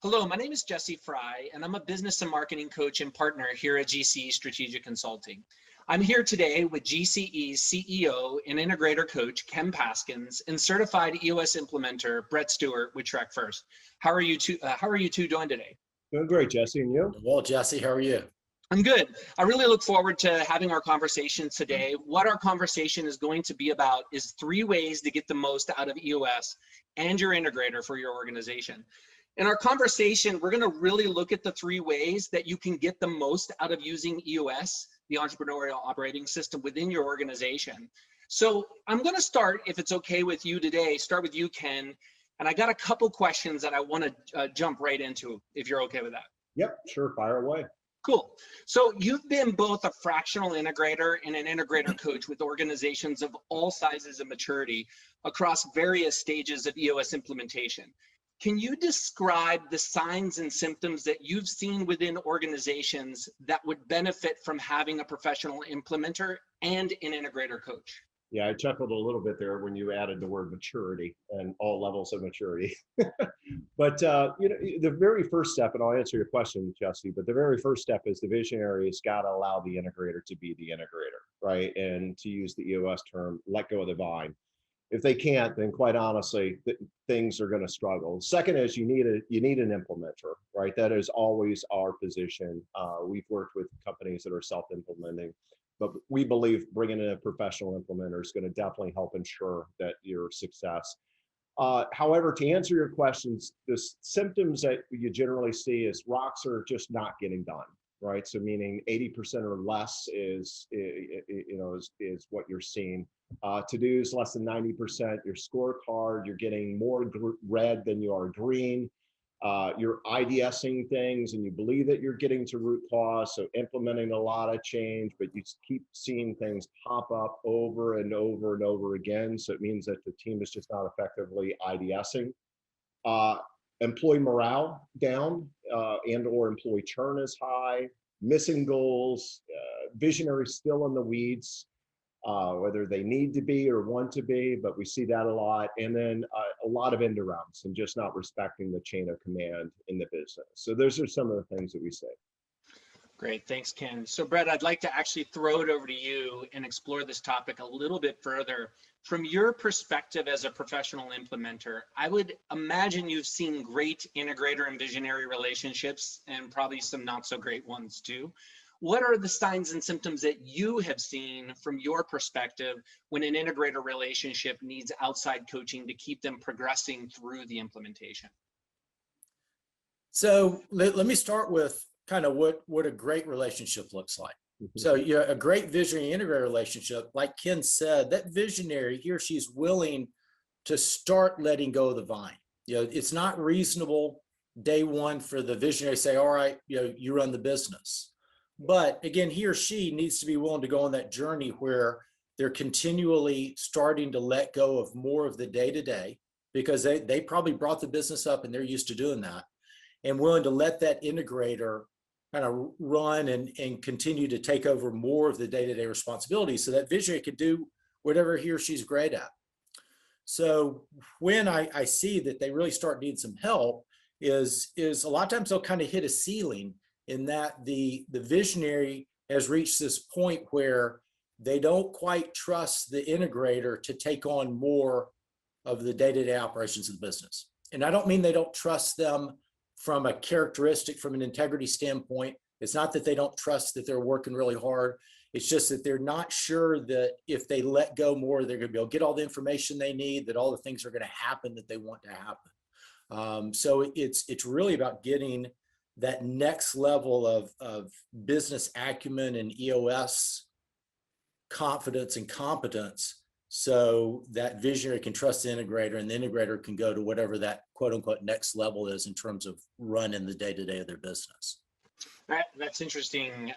Hello, my name is Jesse Fry, and I'm a business and marketing coach and partner here at GCE Strategic Consulting. I'm here today with GCE's CEO and integrator coach, Ken Paskins, and certified EOS implementer, Brett Stewart with tracFirst. How are you two doing today? Doing great, Jesse, and you? Well, Jesse, how are you? I'm good. I really look forward to having our conversation today. What our conversation is going to be about is 3 ways to get the most out of EOS and your integrator for your organization. In our conversation, we're going to really look at the 3 ways that you can get the most out of using EOS, the entrepreneurial operating system within your organization. So I'm going to start, if it's okay with you today, start with you, Ken. And I got a couple questions that I want to jump right into, if you're okay with that. Yep, sure, fire away. Cool. So you've been both a fractional integrator and an integrator coach with organizations of all sizes and maturity across various stages of EOS implementation. Can you describe the signs and symptoms that you've seen within organizations that would benefit from having a professional implementer and an integrator coach? Yeah, I chuckled a little bit there when you added the word maturity and all levels of maturity. But the very first step, and I'll answer your question, Jesse, but the very first step is the visionary has got to allow the integrator to be the integrator, right? And to use the EOS term, let go of the vine. If they can't, then quite honestly, things are going to struggle. Second is you need an implementer, right? That is always our position. We've worked with companies that are self-implementing, but we believe bringing in a professional implementer is going to definitely help ensure that your success. However, to answer your questions, the symptoms that you generally see is rocks are just not getting done, right? So meaning 80% or less is what you're seeing. To-dos less than 90%. Your scorecard, you're getting more red than you are green. You're IDSing things and you believe that you're getting to root cause, so implementing a lot of change, but you keep seeing things pop up over and over and over again. So it means that the team is just not effectively IDSing. Employee morale down and or employee churn is high, missing goals, visionary still in the weeds. Whether they need to be or want to be, but we see that a lot. And then a lot of end arounds and just not respecting the chain of command in the business. So those are some of the things that we see. Great, thanks, Ken. So Brett, I'd like to actually throw it over to you and explore this topic a little bit further. From your perspective as a professional implementer, I would imagine you've seen great integrator and visionary relationships and probably some not so great ones too. What are the signs and symptoms that you have seen from your perspective when an integrator relationship needs outside coaching to keep them progressing through the implementation? So let me start with kind of what a great relationship looks like. So a great visionary integrator relationship, like Ken said, that visionary, he or she's willing to start letting go of the vine. It's not reasonable day one for the visionary to say, all right, you run the business. But again, he or she needs to be willing to go on that journey where they're continually starting to let go of more of the day-to-day because they probably brought the business up and they're used to doing that, and willing to let that integrator kind of run and continue to take over more of the day-to-day responsibilities so that visionary can do whatever he or she's great at. So when I see that they really start needing some help is a lot of times they'll kind of hit a ceiling in that the visionary has reached this point where they don't quite trust the integrator to take on more of the day-to-day operations of the business. And I don't mean they don't trust them from a characteristic, from an integrity standpoint. It's not that they don't trust that they're working really hard. It's just that they're not sure that if they let go more, they're going to be able to get all the information they need, that all the things are going to happen that they want to happen. So it's really about getting that next level of business acumen and EOS confidence and competence so that visionary can trust the integrator and the integrator can go to whatever that quote unquote next level is in terms of running the day-to-day of their business. That's interesting.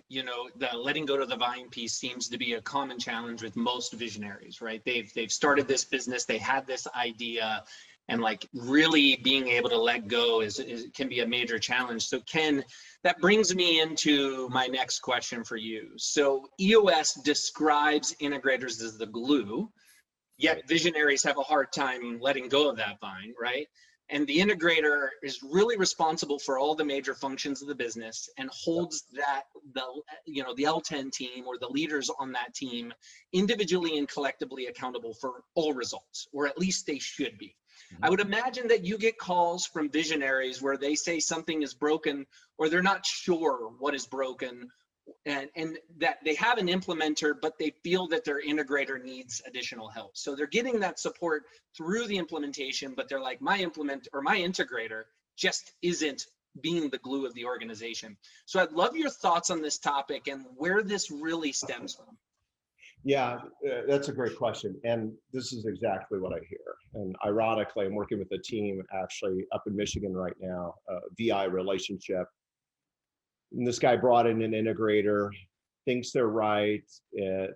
The letting go to the vine piece seems to be a common challenge with most visionaries, right? They've started this business, they had this idea, and like really being able to let go can be a major challenge. So Ken, that brings me into my next question for you. So EOS describes integrators as the glue, yet visionaries have a hard time letting go of that vine, right? And the integrator is really responsible for all the major functions of the business and holds the L10 team or the leaders on that team individually and collectively accountable for all results, or at least they should be. I would imagine that you get calls from visionaries where they say something is broken or they're not sure what is broken, and that they have an implementer, but they feel that their integrator needs additional help. So they're getting that support through the implementation, but they're like, my integrator just isn't being the glue of the organization. So I'd love your thoughts on this topic and where this really stems from. Yeah, that's a great question. And this is exactly what I hear. And ironically, I'm working with a team actually up in Michigan right now, a VI relationship. And this guy brought in an integrator, thinks they're right,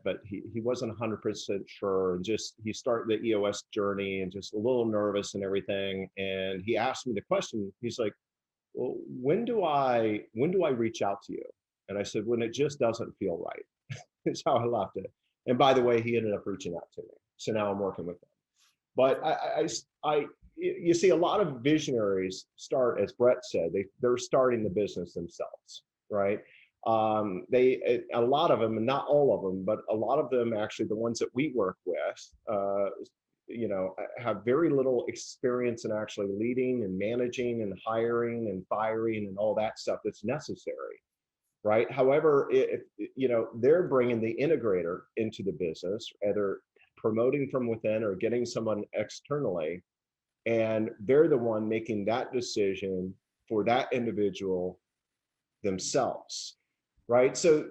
but he wasn't 100% sure. And just, he started the EOS journey and just a little nervous and everything. And he asked me the question, he's like, well, when do I reach out to you? And I said, when it just doesn't feel right. That's how I left it. And by the way, he ended up reaching out to me. So now I'm working with him. But you see, a lot of visionaries start, as Brett said, they're starting the business themselves, right? A lot of them, and not all of them, but a lot of them, actually, the ones that we work with, have very little experience in actually leading and managing and hiring and firing and all that stuff that's necessary. Right. However, they're bringing the integrator into the business, either promoting from within or getting someone externally, and they're the one making that decision for that individual themselves. Right. So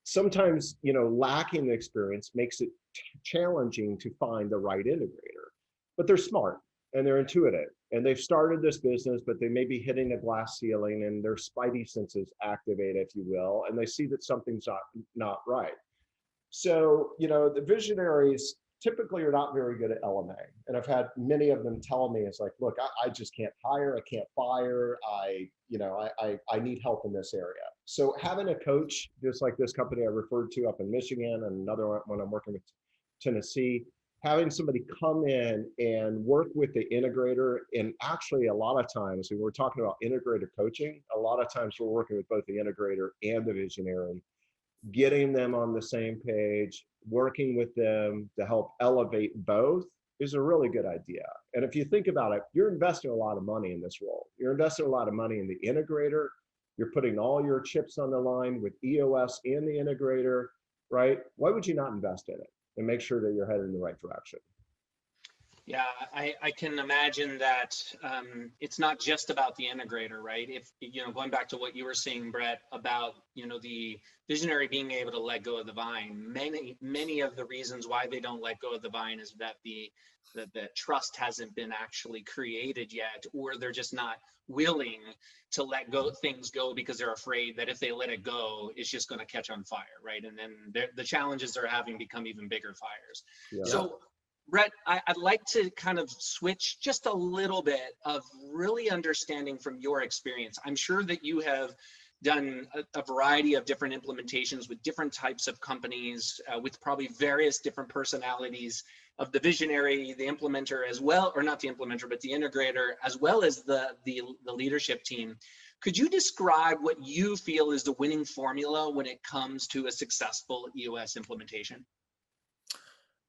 sometimes, lacking the experience makes it challenging to find the right integrator, but they're smart and they're intuitive. And they've started this business, but they may be hitting a glass ceiling and their spidey senses activate, if you will, and they see that something's not right. So, the visionaries typically are not very good at LMA. And I've had many of them tell me, it's like, look, I just can't hire, I can't fire, I need help in this area. So having a coach, just like this company I referred to up in Michigan, and another one I'm working with Tennessee, having somebody come in and work with the integrator. And actually, a lot of times when we're talking about integrator coaching, a lot of times we're working with both the integrator and the visionary, getting them on the same page, working with them to help elevate both is a really good idea. And if you think about it, you're investing a lot of money in this role. You're investing a lot of money in the integrator. You're putting all your chips on the line with EOS and the integrator, right? Why would you not invest in it and make sure that you're headed in the right direction? Yeah, I can imagine that it's not just about the integrator, right? If, going back to what you were saying, Brett, about, the visionary being able to let go of the vine, many of the reasons why they don't let go of the vine is that the trust hasn't been actually created yet, or they're just not willing to let things go because they're afraid that if they let it go, it's just going to catch on fire, right? And then the challenges they're having become even bigger fires. Yeah. So, Brett, I'd like to kind of switch just a little bit of really understanding from your experience. I'm sure that you have done a variety of different implementations with different types of companies, with probably various different personalities of the visionary, the implementer as well, or not the implementer, but the integrator, as well as the leadership team. Could you describe what you feel is the winning formula when it comes to a successful EOS implementation?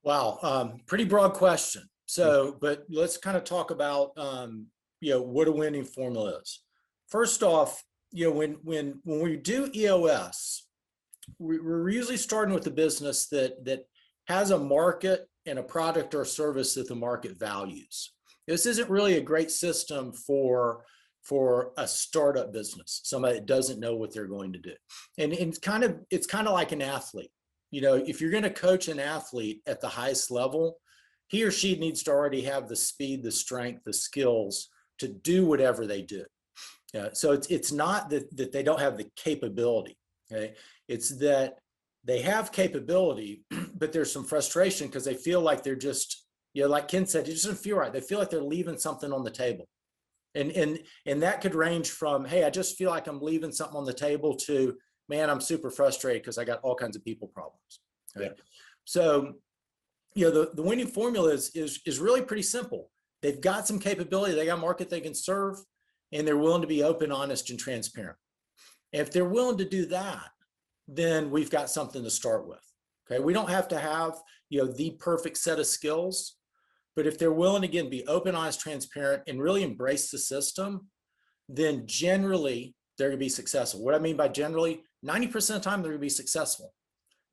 Wow, pretty broad question. So, but let's kind of talk about, what a winning formula is. First off, when we do EOS, we're usually starting with a business that has a market and a product or service that the market values. This isn't really a great system for a startup business, somebody that doesn't know what they're going to do. And it's kind of like an athlete. If you're going to coach an athlete at the highest level, he or she needs to already have the speed, the strength, the skills to do whatever they do. So it's not that they don't have the capability. Okay, it's that they have capability, but there's some frustration because they feel like they're just, like Ken said, it doesn't feel right. They feel like they're leaving something on the table, and that could range from, hey, I just feel like I'm leaving something on the table, to, man, I'm super frustrated because I got all kinds of people problems. Okay? Yeah. So, the winning formula is really pretty simple. they've got some capability, they got a market they can serve, and they're willing to be open, honest, and transparent. If they're willing to do that, then we've got something to start with. Okay, we don't have to have, the perfect set of skills, but if they're willing, again, be open, honest, transparent, and really embrace the system, then generally they're going to be successful. What I mean by generally, 90% of the time they're going to be successful.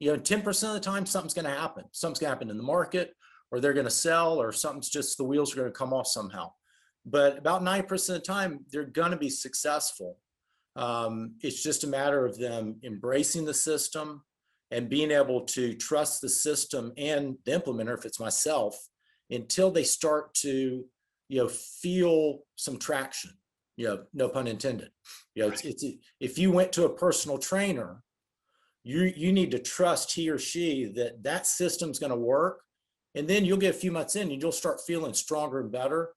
10% of the time something's going to happen. Something's going to happen in the market, or they're going to sell, or something's just, the wheels are going to come off somehow. But about 90% of the time, they're going to be successful. It's just a matter of them embracing the system and being able to trust the system and the implementer, if it's myself, until they start to, feel some traction. No pun intended. It's if you went to a personal trainer, you need to trust he or she that system's going to work, and then you'll get a few months in and you'll start feeling stronger and better,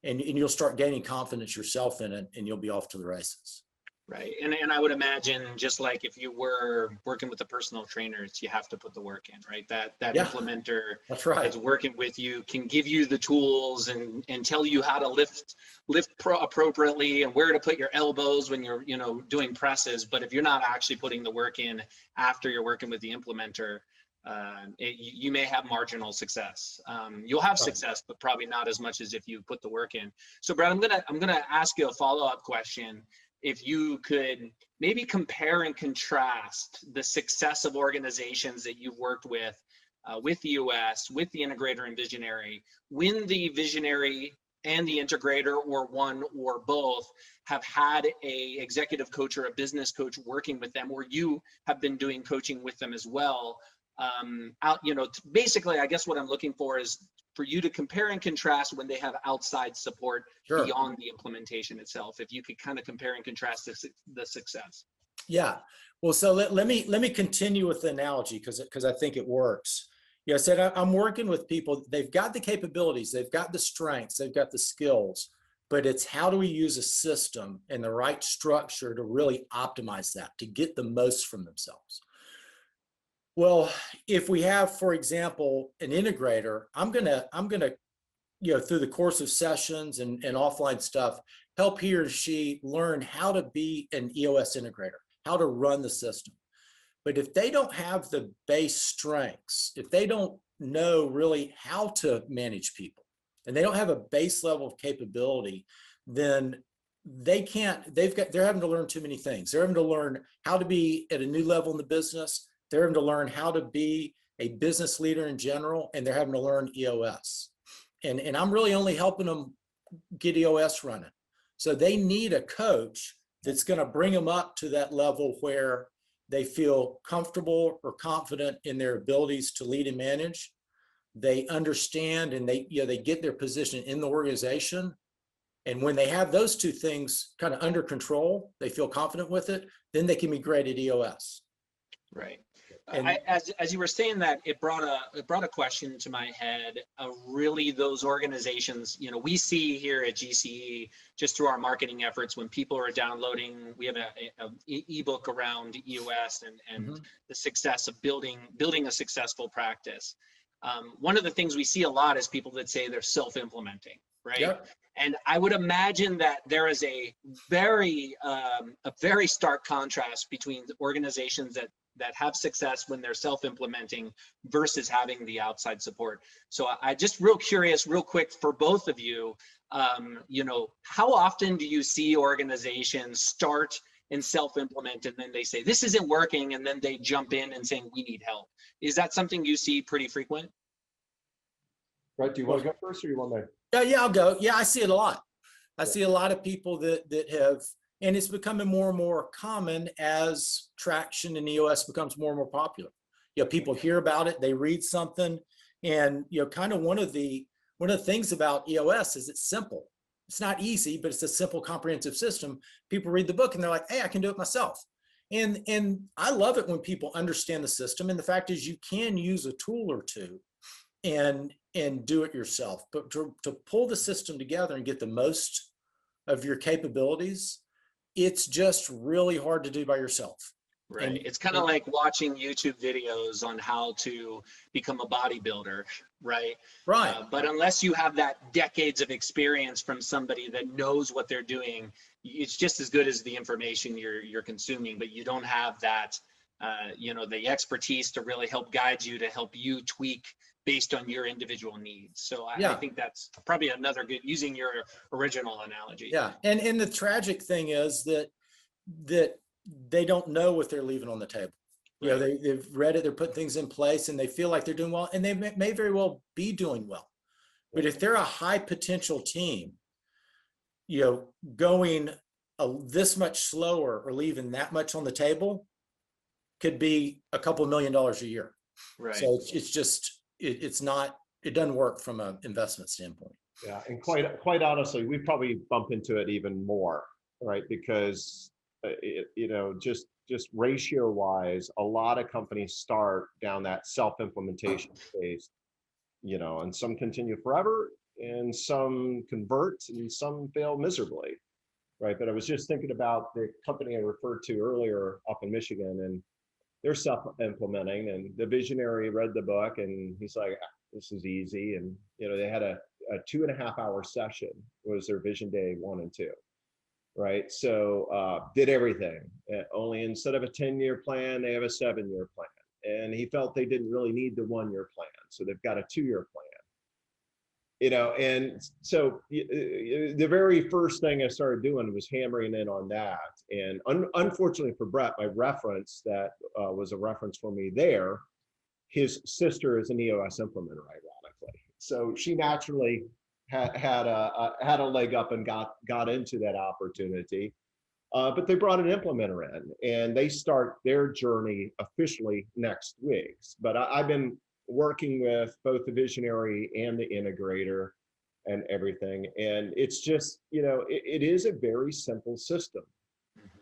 and you'll start gaining confidence yourself in it, and you'll be off to the races. Right. And I would imagine, just like if you were working with the personal trainers, you have to put the work in, right? That implementer that's right, that's working with you can give you the tools and tell you how to lift appropriately and where to put your elbows when you're, doing presses. But if you're not actually putting the work in after you're working with the implementer, you may have marginal success. You'll have success, but probably not as much as if you put the work in. So Brett, I'm gonna ask you a follow-up question. If you could maybe compare and contrast the success of organizations that you've worked with EOS, with the integrator and visionary, when the visionary and the integrator, or one or both, have had a executive coach or a business coach working with them, or you have been doing coaching with them as well. Basically, I guess what I'm looking for is for you to compare and contrast when they have outside support beyond the implementation itself. If you could kind of compare and contrast the success. Yeah. Well, so let me continue with the analogy because I think it works. I said I'm working with people. They've got the capabilities, they've got the strengths, they've got the skills, but it's how do we use a system and the right structure to really optimize that, to get the most from themselves. Well, if we have, for example, an integrator, I'm gonna, through the course of sessions and offline stuff, help he or she learn how to be an EOS integrator, how to run the system. But if they don't have the base strengths, if they don't know really how to manage people, and they don't have a base level of capability, then they're having to learn too many things. They're having to learn how to be at a new level in the business. They're having to learn how to be a business leader in general, and they're having to learn EOS. And I'm really only helping them get EOS running. So they need a coach that's going to bring them up to that level where they feel comfortable or confident in their abilities to lead and manage. They understand and they get their position in the organization. And when they have those two things kind of under control, they feel confident with it, then they can be great at EOS. Right. As you were saying that, it brought a question to my head. Really, those organizations, we see here at GCE, just through our marketing efforts, when people are downloading, we have a ebook around EOS and the success of building a successful practice. One of the things we see a lot is people that say they're self-implementing, right? Yep. And I would imagine that there is a very stark contrast between the organizations that have success when they're self-implementing versus having the outside support. So I just real curious, real quick for both of you, how often do you see organizations start and self-implement and then they say, this isn't working, and then they jump in and saying, we need help? Is that something you see pretty frequent? Right, do you want to go first or you want me? Yeah, I'll go. Yeah, I see it a lot. I see a lot of people that have, and it's becoming more and more common as traction in EOS becomes more and more popular. People hear about it, they read something, and kind of one of the things about EOS is it's simple. It's not easy, but it's a simple, comprehensive system. People read the book and they're like, hey, I can do it myself. And I love it when people understand the system. And the fact is, you can use a tool or two and do it yourself. But to pull the system together and get the most of your capabilities, it's just really hard to do by yourself. Right. And, It's kind of like watching YouTube videos on how to become a bodybuilder, right? right. But unless you have that decades of experience from somebody that knows what they're doing, it's just as good as the information you're consuming, but you don't have that, the expertise to really help guide you, to help you tweak based on your individual needs. So I Yeah. think that's probably another good, using your original analogy. Yeah. And the tragic thing is that they don't know what they're leaving on the table. You know, they've read it, they're putting things in place and they feel like they're doing well, and they may very well be doing well. But if they're a high potential team, you know, going this much slower or leaving that much on the table could be a couple $1 million a year. Right. So it's just, it's not, it doesn't work from an investment standpoint. Yeah, and quite honestly, we probably bump into it even more, right? Because just ratio wise, a lot of companies start down that self-implementation phase, and some continue forever, and some convert, and some fail miserably, right? But I was just thinking about the company I referred to earlier up in Michigan, and they're self-implementing, and the visionary read the book, and he's like, this is easy. And they had a 2.5-hour session, was their vision day 1 and 2, right? So did everything. Only instead of a 10-year plan, they have a 7-year plan. And he felt they didn't really need the 1-year plan, so they've got a 2-year plan. And so the very first thing I started doing was hammering in on that. And unfortunately for Brett, my reference that was a reference for me there, his sister is an EOS implementer, ironically. So she naturally had a leg up and got into that opportunity. But they brought an implementer in, and they start their journey officially next week. But I've been working with both the visionary and the integrator and everything. And it's just, it is a very simple system.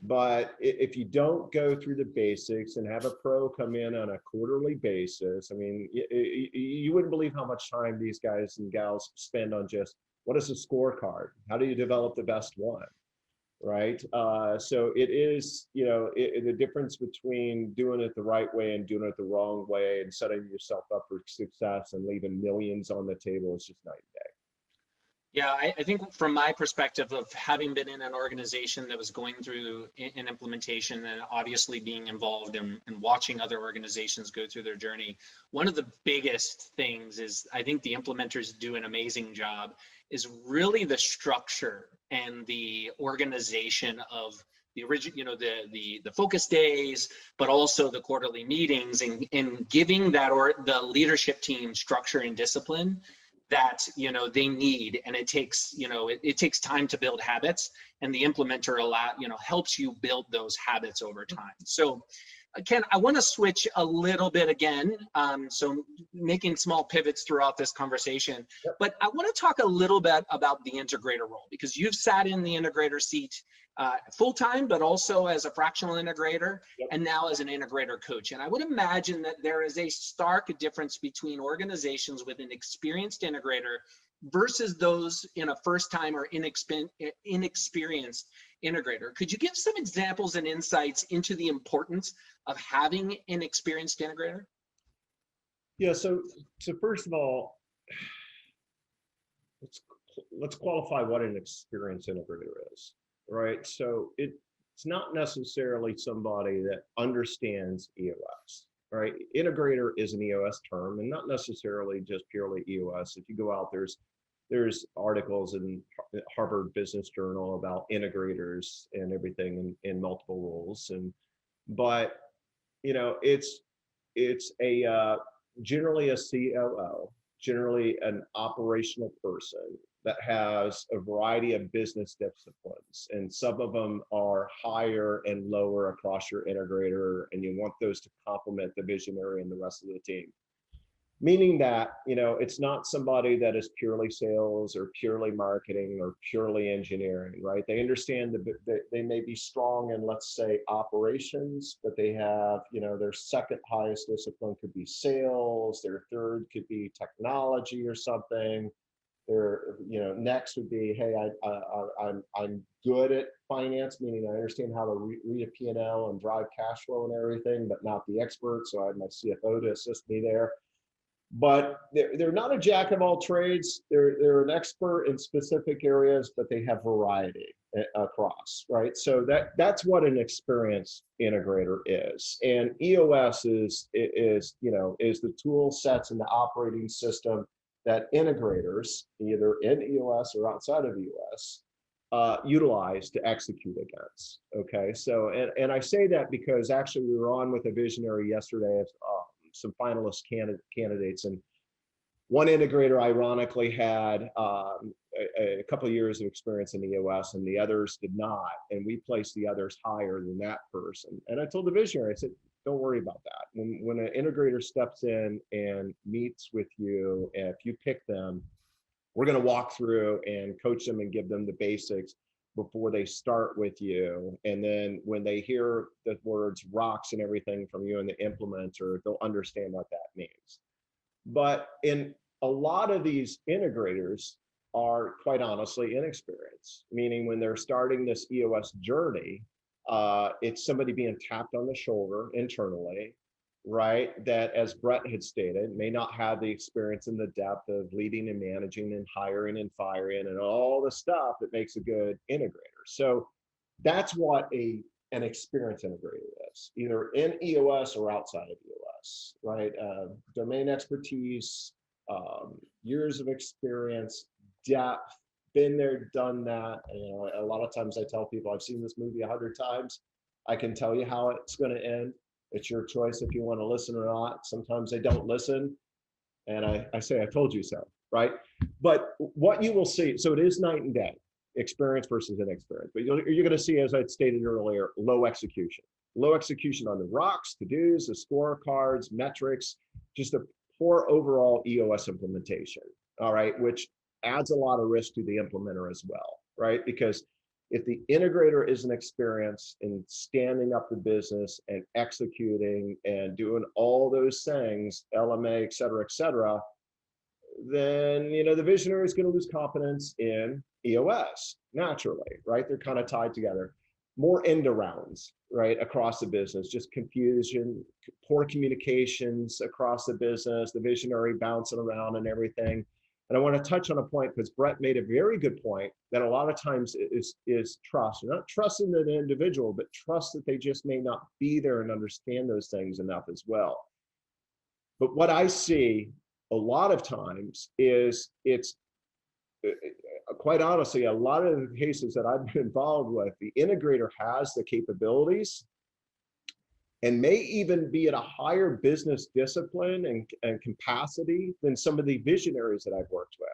But if you don't go through the basics and have a pro come in on a quarterly basis, I mean, you wouldn't believe how much time these guys and gals spend on just, what is a scorecard? How do you develop the best one? Right. So it is, the difference between doing it the right way and doing it the wrong way and setting yourself up for success and leaving millions on the table is just night and day. Yeah, I think from my perspective of having been in an organization that was going through an implementation and obviously being involved and watching other organizations go through their journey, one of the biggest things is, I think the implementers do an amazing job, is really the structure and the organization of the original, the focus days, but also the quarterly meetings, and giving that, or the leadership team, structure and discipline that they need. And it takes it takes time to build habits, and the implementer helps you build those habits over time. So Ken, I want to switch a little bit again, so making small pivots throughout this conversation. Yep. But I want to talk a little bit about the integrator role, because you've sat in the integrator seat full-time, but also as a fractional integrator. Yep. And now as an integrator coach. And I would imagine that there is a stark difference between organizations with an experienced integrator versus those in a first-time or inexperienced integrator. Could you give some examples and insights into the importance of having an experienced integrator? Yeah, so first of all, let's qualify what an experienced integrator is, right? So it's not necessarily somebody that understands EOS, right? Integrator is an EOS term, and not necessarily just purely EOS. If you go out, there's articles in Harvard Business Journal about integrators and everything in multiple roles, but it's a generally a COO, generally an operational person that has a variety of business disciplines, and some of them are higher and lower across your integrator, and you want those to complement the visionary and the rest of the team. Meaning that, it's not somebody that is purely sales or purely marketing or purely engineering, right? They understand that they may be strong in, let's say, operations, but they have, their second highest discipline could be sales, their third could be technology or something. Next would be, hey, I'm good at finance, meaning I understand how to read a P&L and drive cash flow and everything, but not the expert. So I have my CFO to assist me there. But they're not a jack of all trades. They're an expert in specific areas, but they have variety across, right? So that's what an experienced integrator is. And EOS is the tool sets and the operating system that integrators, either in EOS or outside of EOS, utilize to execute against. Okay, so and I say that because actually we were on with a visionary yesterday, some finalist candidates, and one integrator ironically had a couple of years of experience in EOS, and the others did not, and we placed the others higher than that person. And I told the visionary, I said, don't worry about that. When an integrator steps in and meets with you, and if you pick them, we're going to walk through and coach them and give them the basics before they start with you. And then when they hear the words rocks and everything from you and the implementer, they'll understand what that means. But in a lot of these integrators are quite honestly inexperienced, meaning when they're starting this EOS journey, it's somebody being tapped on the shoulder internally, right? That, as Brett had stated, may not have the experience and the depth of leading and managing and hiring and firing and all the stuff that makes a good integrator. So that's what an experienced integrator is, either in EOS or outside of EOS, right? Domain expertise, years of experience, depth, been there, done that. A lot of times I tell people, I've seen this movie 100 times. I can tell you how it's going to end. It's your choice if you want to listen or not. Sometimes they don't listen, and I say, I told you so, right? But what you will see, so it is night and day, experience versus inexperience. But you're going to see, as I stated earlier, low execution on the rocks, to-dos, the scorecards, metrics, just a poor overall EOS implementation, all right, which adds a lot of risk to the implementer as well, right? Because if the integrator isn't experienced in standing up the business and executing and doing all those things, LMA, et cetera, then, the visionary is going to lose confidence in EOS naturally, right? They're kind of tied together. More end arounds, right, across the business, just confusion, poor communications across the business, the visionary bouncing around and everything. And I want to touch on a point, because Brett made a very good point, that a lot of times is trust. You're not trusting the individual, but trust that they just may not be there and understand those things enough as well. But what I see a lot of times is it's quite honestly, a lot of the cases that I've been involved with, the integrator has the capabilities and may even be at a higher business discipline and capacity than some of the visionaries that I've worked with,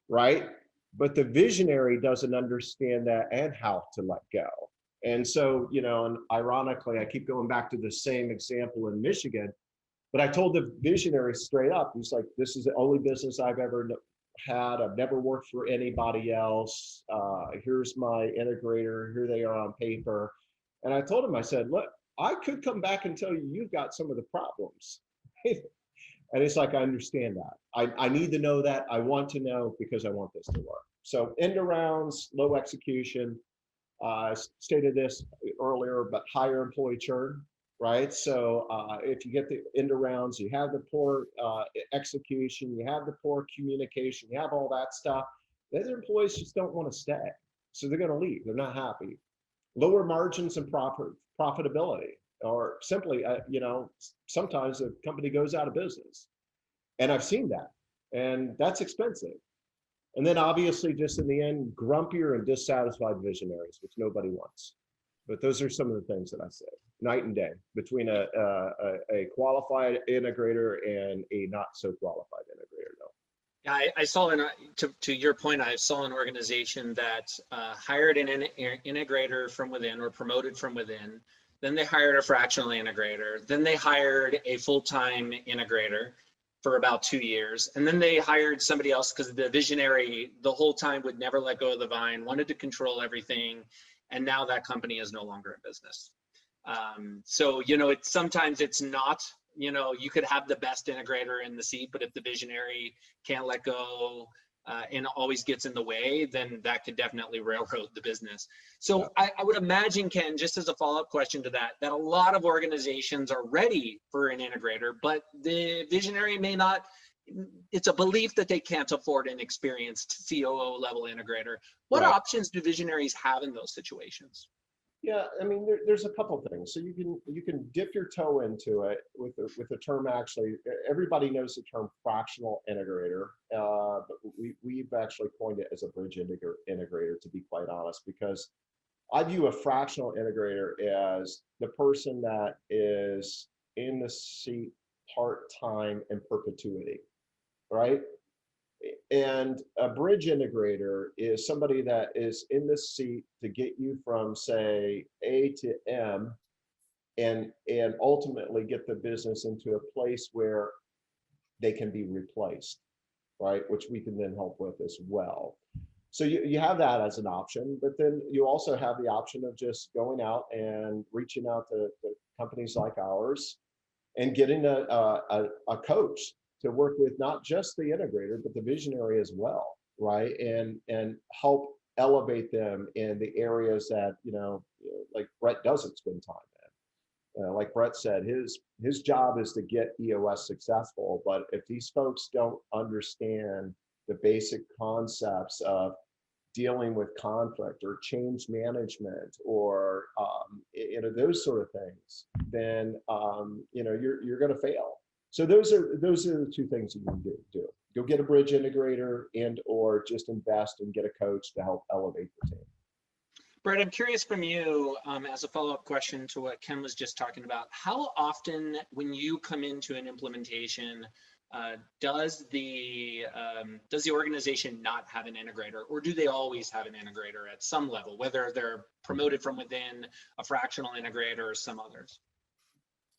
right? But the visionary doesn't understand that and how to let go. And so, and ironically, I keep going back to the same example in Michigan, but I told the visionary straight up, he's like, this is the only business I've ever had. I've never worked for anybody else. Here's my integrator. Here they are on paper. And I told him, I said, look, I could come back and tell you you've got some of the problems. And it's like, I understand that. I need to know that. I want to know because I want this to work. So end arounds, low execution. I stated this earlier, but higher employee churn, right? So if you get the end arounds, you have the poor execution, you have the poor communication, you have all that stuff, the other employees just don't want to stay. So they're going to leave. They're not happy. Lower margins and profitability, or simply, sometimes a company goes out of business. And I've seen that, and that's expensive. And then obviously, just in the end, grumpier and dissatisfied visionaries, which nobody wants. But those are some of the things that I say, night and day, between a qualified integrator and a not so qualified integrator, though. Yeah, I saw, to your point, I saw an organization that hired an integrator from within, or promoted from within. Then they hired a fractional integrator. Then they hired a full-time integrator for about 2 years. And then they hired somebody else, because the visionary the whole time would never let go of the vine, wanted to control everything. And now that company is no longer in business. So, sometimes it's not, you could have the best integrator in the seat, but if the visionary can't let go, and always gets in the way, then that could definitely railroad the business. So I would imagine, Ken, just as a follow-up question to that, that a lot of organizations are ready for an integrator, but the visionary may not. It's a belief that they can't afford an experienced COO level integrator. What Right. options do visionaries have in those situations? Yeah, I mean, there's a couple things. So you can dip your toe into it with the term. Actually, everybody knows the term fractional integrator, but we've actually coined it as a bridge integrator, to be quite honest, because I view a fractional integrator as the person that is in the seat part-time in perpetuity, right? And a bridge integrator is somebody that is in the seat to get you from, say, A to M, and ultimately get the business into a place where they can be replaced, right? Which we can then help with as well. So you have that as an option, but then you also have the option of just going out and reaching out to companies like ours and getting a coach to work with not just the integrator, but the visionary as well, right? And help elevate them in the areas that, like Brett doesn't spend time in. Like Brett said, his job is to get EOS successful, but if these folks don't understand the basic concepts of dealing with conflict or change management or those sort of things, then you're going to fail. So those are the two things you can do. Go get a bridge integrator and or just invest and get a coach to help elevate the team. Brett, I'm curious from you, as a follow-up question to what Ken was just talking about, how often when you come into an implementation, does the organization not have an integrator, or do they always have an integrator at some level, whether they're promoted from within, a fractional integrator, or some others?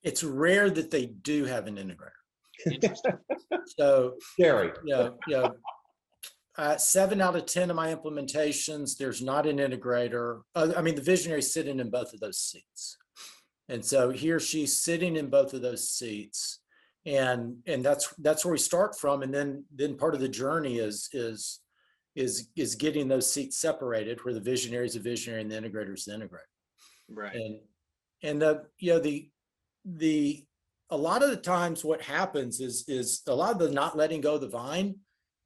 It's rare that they do have an integrator. Interesting. So scary. 7 out of 10 of my implementations, there's not an integrator. I mean, the visionary is sitting in both of those seats. And so he or she's sitting in both of those seats. And that's where we start from. And then part of the journey is getting those seats separated, where the visionary is a visionary and the integrator is the integrator. Right. And a lot of the times what happens is a lot of the not letting go of the vine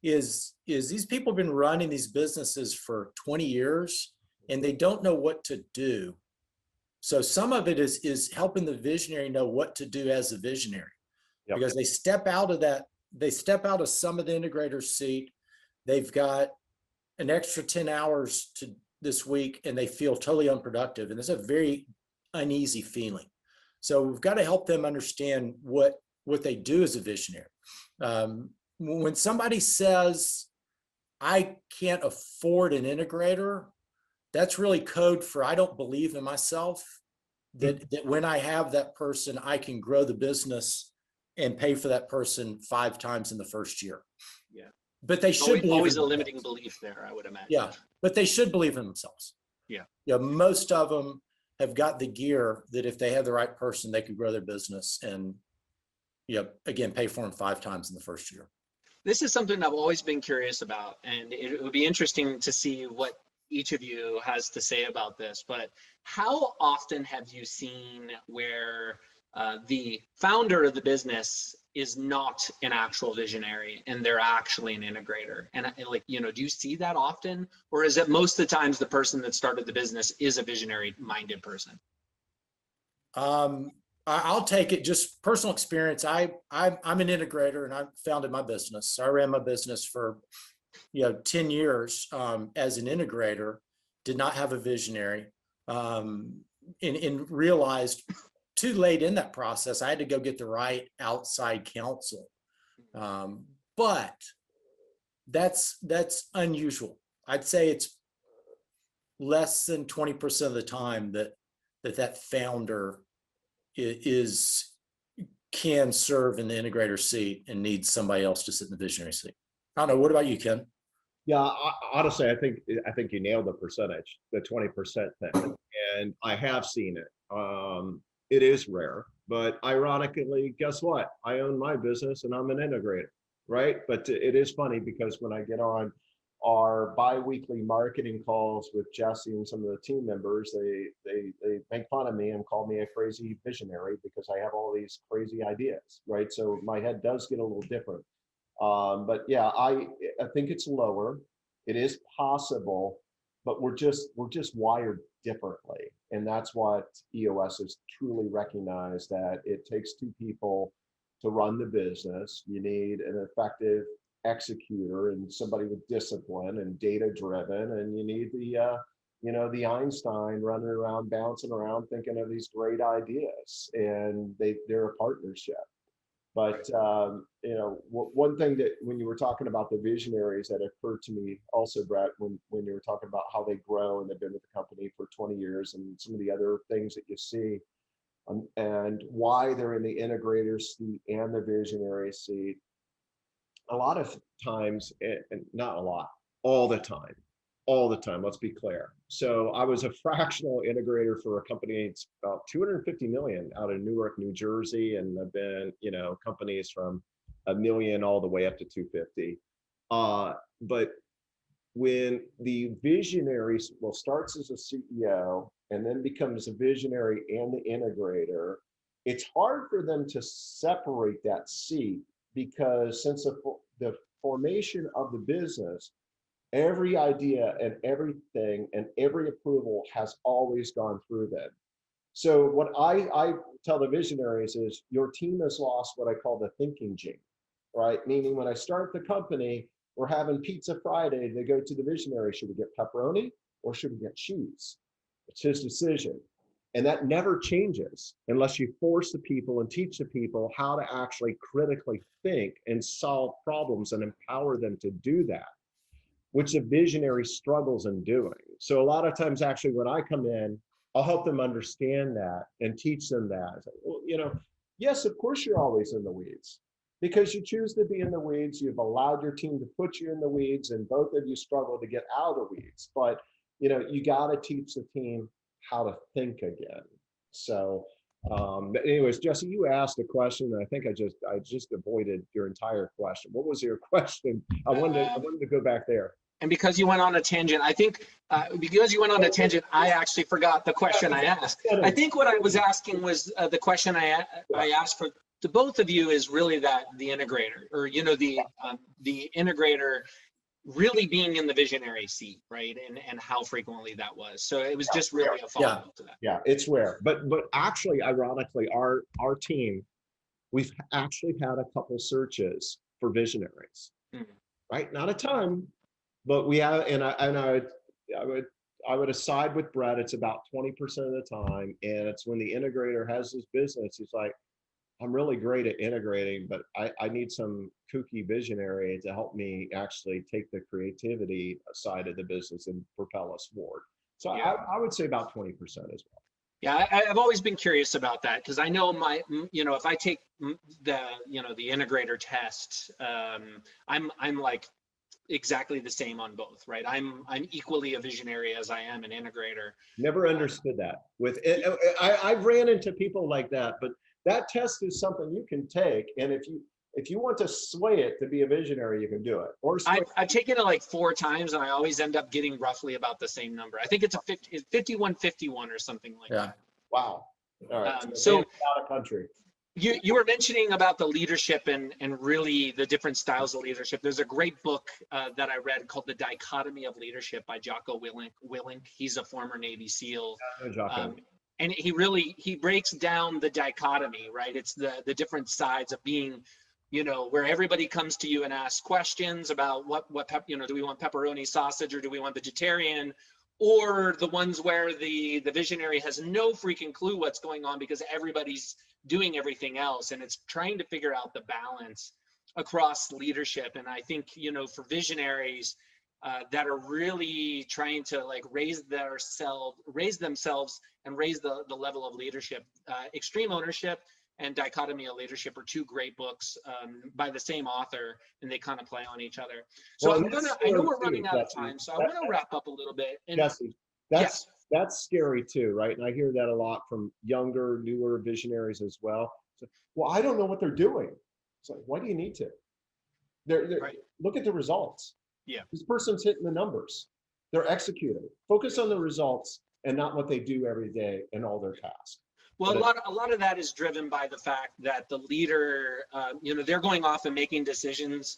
is these people have been running these businesses for 20 years and they don't know what to do. So some of it is helping the visionary know what to do as a visionary. Yep. Because they step out of some of the integrator's seat. They've got an extra 10 hours this week and they feel totally unproductive. And it's a very uneasy feeling. So we've got to help them understand what they do as a visionary. When somebody says, I can't afford an integrator, that's really code for I don't believe in myself, that when I have that person, I can grow the business and pay for that person 5 times in the first year. Yeah. But they should always a limiting belief there, I would imagine. Yeah, but they should believe in themselves. Yeah. Most of them have got the gear that if they have the right person, they could grow their business and, again, pay for them 5 times in the first year. This is something I've always been curious about, and it would be interesting to see what each of you has to say about this. But how often have you seen where the founder of the business is not an actual visionary and they're actually an integrator? And do you see that often, or is it most of the times the person that started the business is a visionary minded person? I'll take it, just personal experience. I'm an integrator and I founded my business. I ran my business for 10 years as an integrator, did not have a visionary, and realized too late in that process, I had to go get the right outside counsel. But that's unusual. I'd say it's less than 20% of the time that founder can serve in the integrator seat and needs somebody else to sit in the visionary seat. I don't know. What about you, Ken? Yeah, honestly, I think you nailed the percentage, the 20% thing, and I have seen it. It is rare, but ironically, guess what? I own my business and I'm an integrator. right? But it is funny because when I get on our bi-weekly marketing calls with Jesse and some of the team members, they make fun of me and call me a crazy visionary because I have all these crazy ideas, right? So my head does get a little different. But yeah, I think it's lower. It is possible, but we're just wired differently, and that's what EOS has truly recognized, that it takes two people to run the business. You need an effective executor and somebody with discipline and data driven, and you need the Einstein running around, bouncing around, thinking of these great ideas, and they're a partnership. But one thing that when you were talking about the visionaries that occurred to me also, Brett, when you were talking about how they grow and they've been with the company for 20 years and some of the other things that you see, and why they're in the integrator seat and the visionary seat. A lot of times, and not a lot, all the time, let's be clear. So I was a fractional integrator for a company. It's about 250 million out of Newark, New Jersey. And I've been, companies from $1 million all the way up to 250. But when the visionary, well, starts as a CEO and then becomes a visionary and the integrator, it's hard for them to separate that seat, because since the formation of the business, every idea and everything and every approval has always gone through them. So what I tell the visionaries is, your team has lost what I call the thinking gene, right? Meaning when I start the company, we're having Pizza Friday, they go to the visionary, should we get pepperoni or should we get cheese? It's his decision. And that never changes unless you force the people and teach the people how to actually critically think and solve problems and empower them to do that, which the visionary struggles in doing. So a lot of times, actually, when I come in, I'll help them understand that and teach them that. Well, yes, of course you're always in the weeds, because you choose to be in the weeds. You've allowed your team to put you in the weeds, and both of you struggle to get out of the weeds. But you got to teach the team how to think again. So, but anyways, Jesse, you asked a question, and I think I just avoided your entire question. What was your question? I wanted to go back there. And because you went on a tangent, I think I actually forgot the question I asked. I think what I was asking was the question I asked for to both of you is really that the integrator, or the integrator really being in the visionary seat, right? And how frequently that was. So it was just really a follow-up to that. Yeah, it's rare. But actually, ironically, our team, we've actually had a couple searches for visionaries, right? Not a ton, but we have, and I would side with Brett. It's about 20% of the time, and it's when the integrator has his business, he's like, I'm really great at integrating, but I need some kooky visionary to help me actually take the creativity side of the business and propel us forward. So yeah. I would say about 20% as well. Yeah, I've always been curious about that, because I know if I take the integrator test, I'm like exactly the same on both, right? I'm equally a visionary as I am an integrator. Never understood that. I've ran into people like that, but that test is something you can take, and if you want to sway it to be a visionary, you can do it. Or I've taken it like 4 times, and I always end up getting roughly about the same number. I think it's 51-51 or something like that. Wow. All right. So out of country. You were mentioning about the leadership and really the different styles of leadership. There's a great book that I read called The Dichotomy of Leadership by Jocko Willink. He's a former Navy SEAL. And he breaks down the dichotomy, right? It's the different sides of being, where everybody comes to you and asks questions about what do we want pepperoni sausage or do we want vegetarian? Or the ones where the visionary has no freaking clue what's going on because everybody's doing everything else, and it's trying to figure out the balance across leadership. And I think for visionaries that are really trying to like raise themselves and raise the level of leadership, Extreme Ownership and Dichotomy of Leadership are 2 great books by the same author, and they kind of play on each other. So I know we're running out of time, so I want to wrap up a little bit. And Jesse, that's scary too, right? And I hear that a lot from younger, newer visionaries as well. So, well, I don't know what they're doing. It's like, why do you need to? Right. Look at the results. Yeah. This person's hitting the numbers. They're executing. Focus on the results and not what they do every day and all their tasks. Well, a lot of that is driven by the fact that the leader, they're going off and making decisions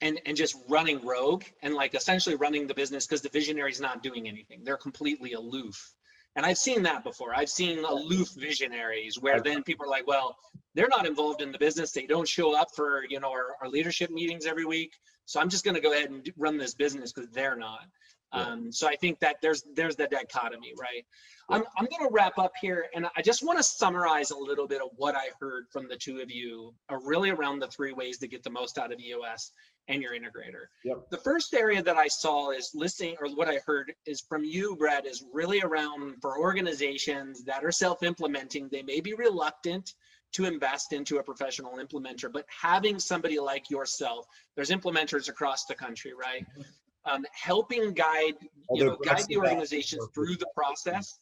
and just running rogue and like essentially running the business because the visionary is not doing anything. They're completely aloof. And I've seen that before. I've seen aloof visionaries where then people are like, well, they're not involved in the business. They don't show up for, our leadership meetings every week. So I'm just going to go ahead and run this business because they're not. So I think that there's the dichotomy, right? I'm going to wrap up here, and I just want to summarize a little bit of what I heard from the two of you, really around the 3 ways to get the most out of EOS and your integrator. Yep. The first area that I saw is listening, or what I heard is from you, Brett, is really around for organizations that are self-implementing. They may be reluctant to invest into a professional implementer, but having somebody like yourself, there's implementers across the country, right? Helping guide the organizations through the process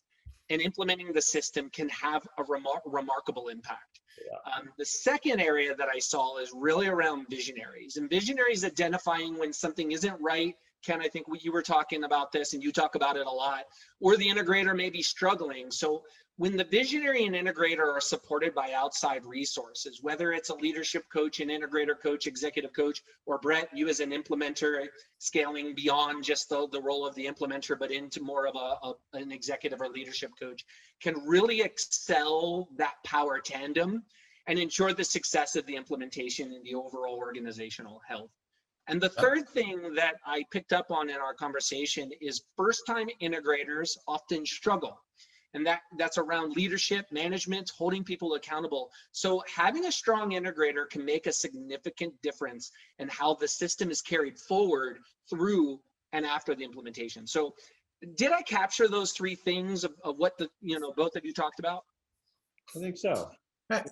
and implementing the system can have a remarkable impact. Yeah. The second area that I saw is really around visionaries, and visionaries identifying when something isn't right. Ken, I think you were talking about this and you talk about it a lot, or the integrator may be struggling. So when the visionary and integrator are supported by outside resources, whether it's a leadership coach, an integrator coach, executive coach, or Brett, you as an implementer scaling beyond just the role of the implementer, but into more of an executive or leadership coach, can really excel that power tandem and ensure the success of the implementation and the overall organizational health. And the third thing that I picked up on in our conversation is first-time integrators often struggle. And that's around leadership, management, holding people accountable. So having a strong integrator can make a significant difference in how the system is carried forward through and after the implementation. So did I capture those 3 things of what both of you talked about? I think so.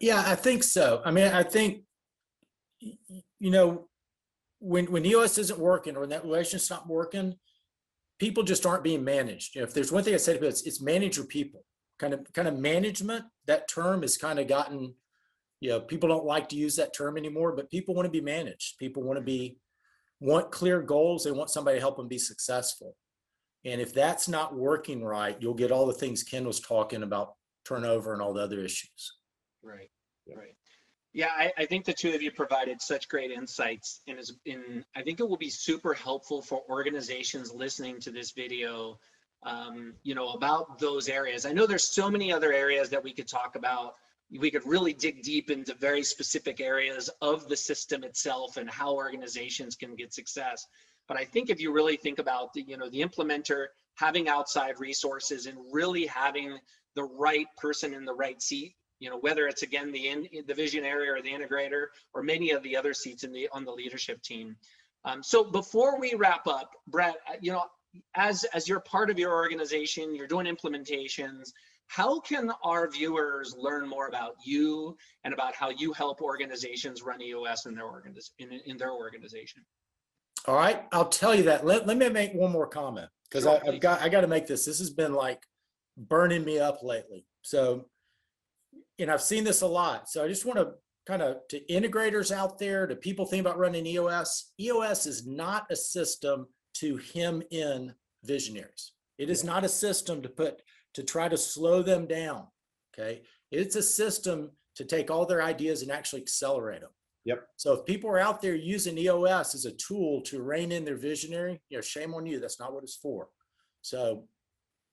Yeah, I think so. I mean, I think, when EOS isn't working or when that relationship's not working, people just aren't being managed. If there's one thing I say to people, it's manage your people. Kind of management, that term has kind of gotten, people don't like to use that term anymore, but people want to be managed. People want clear goals. They want somebody to help them be successful. And if that's not working right, you'll get all the things Ken was talking about, turnover and all the other issues. Right. Yeah, I think the two of you provided such great insights, and I think it will be super helpful for organizations listening to this video, about those areas. I know there's so many other areas that we could talk about. We could really dig deep into very specific areas of the system itself and how organizations can get success. But I think if you really think about the implementer having outside resources and really having the right person in the right seat, whether it's again the visionary or the integrator or many of the other seats on the leadership team. So before we wrap up, Brett, as you're part of your organization, you're doing implementations, how can our viewers learn more about you and about how you help organizations run EOS in their organization? All right, I'll tell you that. Let me make one more comment because Sure, I got to make this. This has been like burning me up lately. So, I've seen this a lot. So I just want to to integrators out there, to people thinking about running EOS. EOS is not a system to hem in visionaries. It is not a system to try to slow them down. Okay, it's a system to take all their ideas and actually accelerate them. Yep. So if people are out there using EOS as a tool to rein in their visionary, shame on you. That's not what it's for. So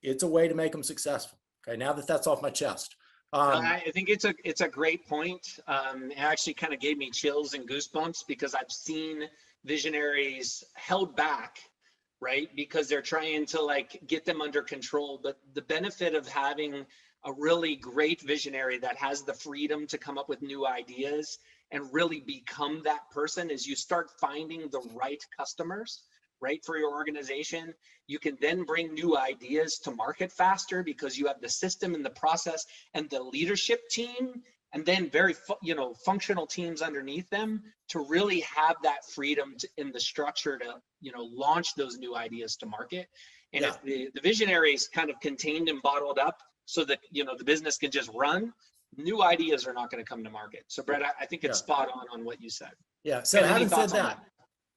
it's a way to make them successful. Okay, now that's off my chest. I think it's a great point. It actually kind of gave me chills and goosebumps because I've seen visionaries held back, right? Because they're trying to get them under control. But the benefit of having a really great visionary that has the freedom to come up with new ideas and really become that person is you start finding the right customers, right, for your organization. You can then bring new ideas to market faster because you have the system and the process and the leadership team, and then very functional teams underneath them to really have that freedom in the structure to launch those new ideas to market. And if the visionary is kind of contained and bottled up so that the business can just run, new ideas are not going to come to market. So Brett, I think it's spot on what you said. Yeah. So having said that,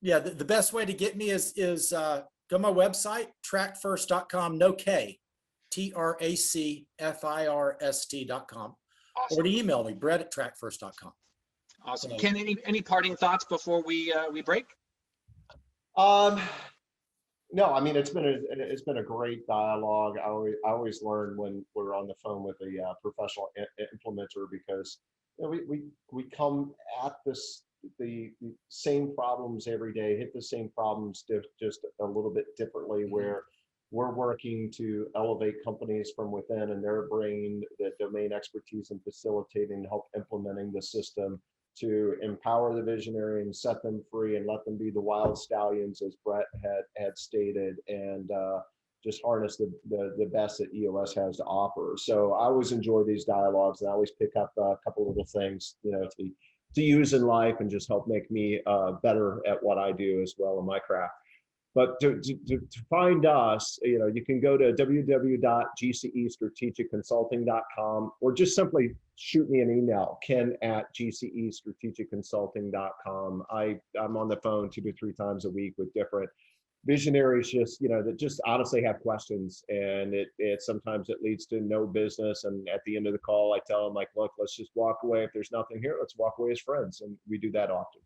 Yeah, the best way to get me is go to my website, tracFirst.com, no K, TRACFIRST.com, Awesome. or to email me, Brett@tracFirst.com. Awesome. So, Ken, any parting thoughts before we break? Um, no, I mean, it's been a great dialogue. I always learn when we're on the phone with a professional implementer, because we come at the same problems every day, hit the same problems just a little bit differently, where we're working to elevate companies from within, and they're bringing the domain expertise and facilitating, help implementing the system to empower the visionary and set them free and let them be the wild stallions, as Brett had stated, and just harness the best that EOS has to offer. So I always enjoy these dialogues, and I always pick up a couple little things, to use in life and just help make me better at what I do as well in my craft. But to find us, you can go to www.gcestrategicconsulting.com, or just simply shoot me an email, ken@gcestrategicconsulting.com. I'm on the phone 2 to 3 times a week with different visionaries, that just honestly have questions, and it sometimes it leads to no business. And at the end of the call, I tell them, like, look, let's just walk away. If there's nothing here, let's walk away as friends. And we do that often.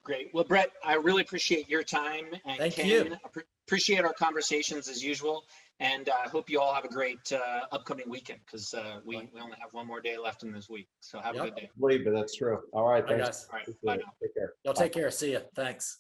Great. Well, Brett, I really appreciate your time. And Thank Ken, you. Appreciate our conversations as usual. And I hope you all have a great upcoming weekend, because we only have one more day left in this week. So have a good day. But that's true. All right. Bye, Thanks. guys. All right. Bye now. Take care. Y'all take care. See ya. Thanks.